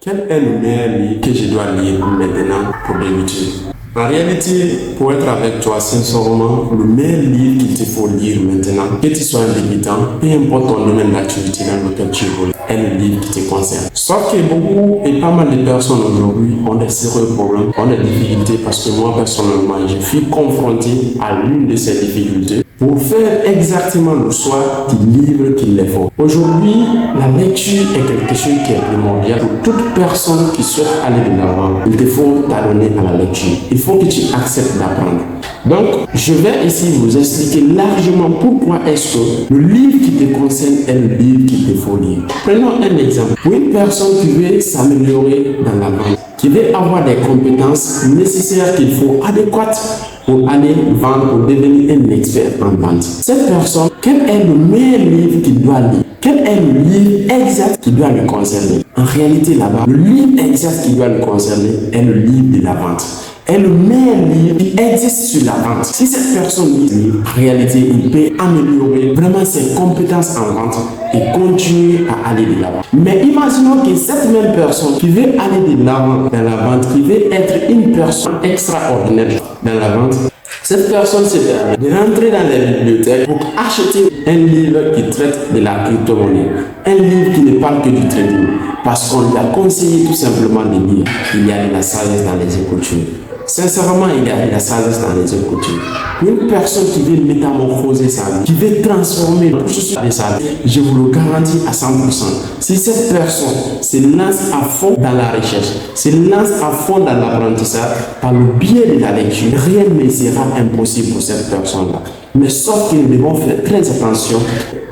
Quel est le meilleur livre que je dois lire maintenant pour débuter? En réalité, pour être avec toi sincèrement, le meilleur livre qu'il te faut lire maintenant, que tu sois un débutant, peu importe ton domaine d'activité dans lequel tu évolues, est le livre qui te concerne. Sauf que beaucoup et pas mal de personnes aujourd'hui ont des sérieux problèmes, ont des difficultés parce que moi personnellement, je suis confronté à l'une de ces difficultés pour faire exactement le choix du livre qu'il leur faut. Aujourd'hui, la lecture est quelque chose qui est primordial pour toute personne qui souhaite aller de l'avant. Il te faut t'adonner à la lecture. Il faut que tu acceptes d'apprendre. Donc, je vais ici vous expliquer largement pourquoi est-ce que le livre qui te concerne est le livre qu'il te faut lire. Prenons un exemple. Pour une personne qui veut s'améliorer dans la vente, qui veut avoir des compétences nécessaires qu'il faut, adéquates pour aller vendre, pour devenir un expert en vente. Cette personne, quel est le meilleur livre qu'il doit lire? Quel est le livre exact qui doit le concerner? En réalité, là-bas, le livre exact qui doit le concerner est le livre de la vente. Est le meilleur livre qui existe sur la vente. Si cette personne lit ce livre, en réalité, il peut améliorer vraiment ses compétences en vente et continuer à aller de l'avant. Mais imaginons que cette même personne qui veut aller de l'avant dans la vente, qui veut être une personne extraordinaire dans la vente, cette personne se permet de rentrer dans les bibliothèques pour acheter un livre qui traite de la crypto-monnaie. Un livre qui ne parle que du trading. Parce qu'on lui a conseillé tout simplement de lire. Il y a de la sagesse dans les Écritures. Sincèrement, il y a de la sagesse dans les Écritures. Une personne qui veut métamorphoser sa vie, qui veut transformer le processus de sa vie, je vous le garantis à 100%. Si cette personne se lance à fond dans la recherche, se lance à fond dans l'apprentissage, par le biais de la lecture, rien ne sera impossible pour cette personne-là. Mais sauf que nous devons faire très attention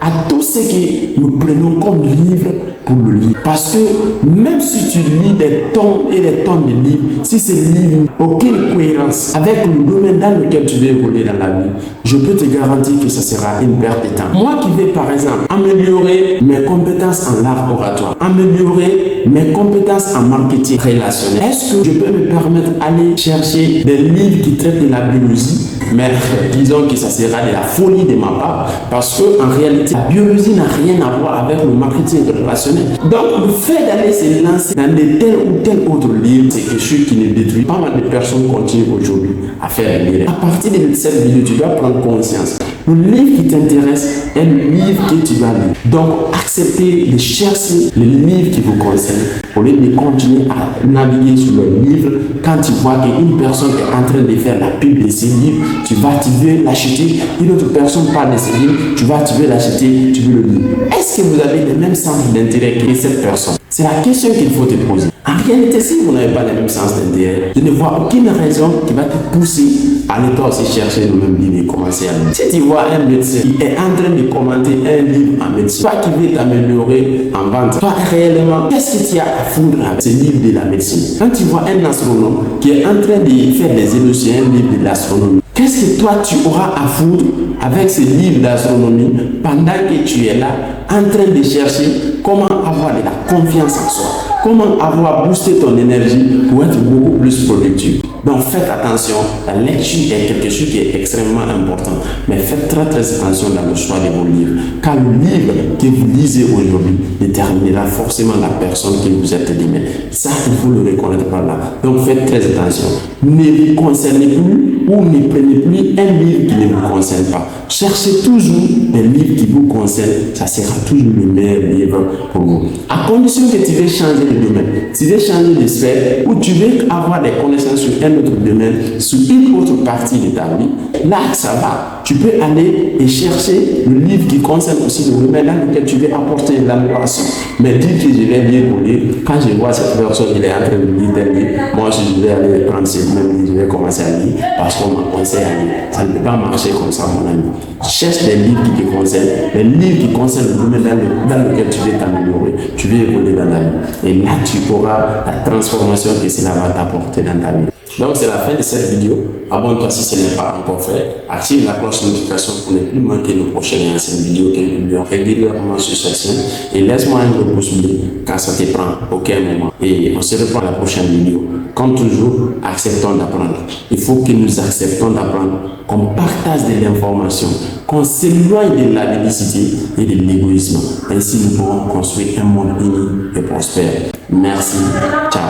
à tout ce que nous prenons comme livre pour le lire. Parce que même si tu lis des tonnes et des tonnes de livres, si ces livres n'ont aucune cohérence avec le domaine dans lequel tu veux évoluer dans la vie, je peux te garantir que ce sera une perte de temps. Moi qui vais par exemple améliorer mes compétences en art oratoire, améliorer mes compétences en marketing relationnel, est-ce que je peux me permettre d'aller chercher des livres qui traitent de la biologie? Mais disons que ça sera de la folie de ma part, parce que en réalité, la biologie n'a rien à voir avec le marketing relationnel. Donc, le fait d'aller se lancer dans de tel ou tel autre livre, c'est quelque chose qui ne détruit pas mal de personnes continuent aujourd'hui à faire des livres. À partir de cette vidéo, tu dois prendre conscience. Le livre qui t'intéresse est le livre que tu vas lire. Donc, acceptez de chercher le livre qui vous concerne au lieu de continuer à naviguer sur le livre. Quand tu vois qu'une personne est en train de faire la pub de ses livres, tu veux l'acheter. Une autre personne parle de ses livres, tu veux l'acheter, tu veux le lire. Est-ce que vous avez le même sens d'intérêt que cette personne? C'est la question qu'il faut te poser. En réalité, si vous n'avez pas le même sens d'intérêt, je ne vois aucune raison qui va te pousser à aller toi aussi chercher le même livre et commencer à lire. Si tu vois un médecin qui est en train de commenter un livre en médecine, toi qui veux t'améliorer en vente, toi réellement, qu'est-ce que tu as à foutre avec ce livre de la médecine? Quand tu vois un astronome qui est en train de faire des émissions, un livre de l'astronomie, qu'est-ce que toi tu auras à foutre avec ce livre d'astronomie pendant que tu es là en train de chercher comment avoir de la confiance en soi, comment avoir boosté ton énergie pour être beaucoup plus productif? Donc faites attention, la lecture est quelque chose qui est extrêmement important, mais faites très attention dans le choix de vos livres, car le livre que vous lisez aujourd'hui déterminera forcément la personne que vous êtes demain. Ça, il faut le reconnaître par là. Donc faites très attention. Ne vous concernez plus ou ne prenez plus un livre qui ne vous concerne pas. Cherchez toujours un livre qui vous concerne, ça sera toujours le meilleur livre pour vous. À condition que tu veux changer de domaine, tu veux changer de sphère ou tu veux avoir des connaissances sur un autre domaine, sur une autre partie de ta vie, là ça va. Tu peux aller et chercher le livre qui concerne aussi le domaine dans lequel tu veux apporter l'amélioration. Mais dire que je vais lire pour lire, quand je vois cette personne, il est en train de lire tel livre, moi je vais aller prendre ce même livre, je vais commencer à lire parce qu'on m'a conseillé à lire. Ça ne peut pas marcher comme ça, mon ami. Cherche des livres qui te concernent, des livres qui concernent le domaine dans lequel tu veux t'améliorer, tu veux évoluer dans la vie. Et là, tu auras la transformation que cela va t'apporter dans ta vie. Donc, c'est la fin de cette vidéo. Abonne-toi si ce n'est pas encore fait. Active la cloche de notification pour ne plus manquer nos prochaines et anciennes vidéos que nous publions régulièrement sur cette chaîne. Et laisse-moi un gros pouce bleu car ça te prend aucun moment. Et on se reprend à la prochaine vidéo. Comme toujours, acceptons d'apprendre. Il faut que nous acceptons d'apprendre, qu'on partage de l'information, qu'on s'éloigne de la l'avidicité et de l'égoïsme. Ainsi, nous pourrons construire un monde uni et prospère. Merci. Ciao.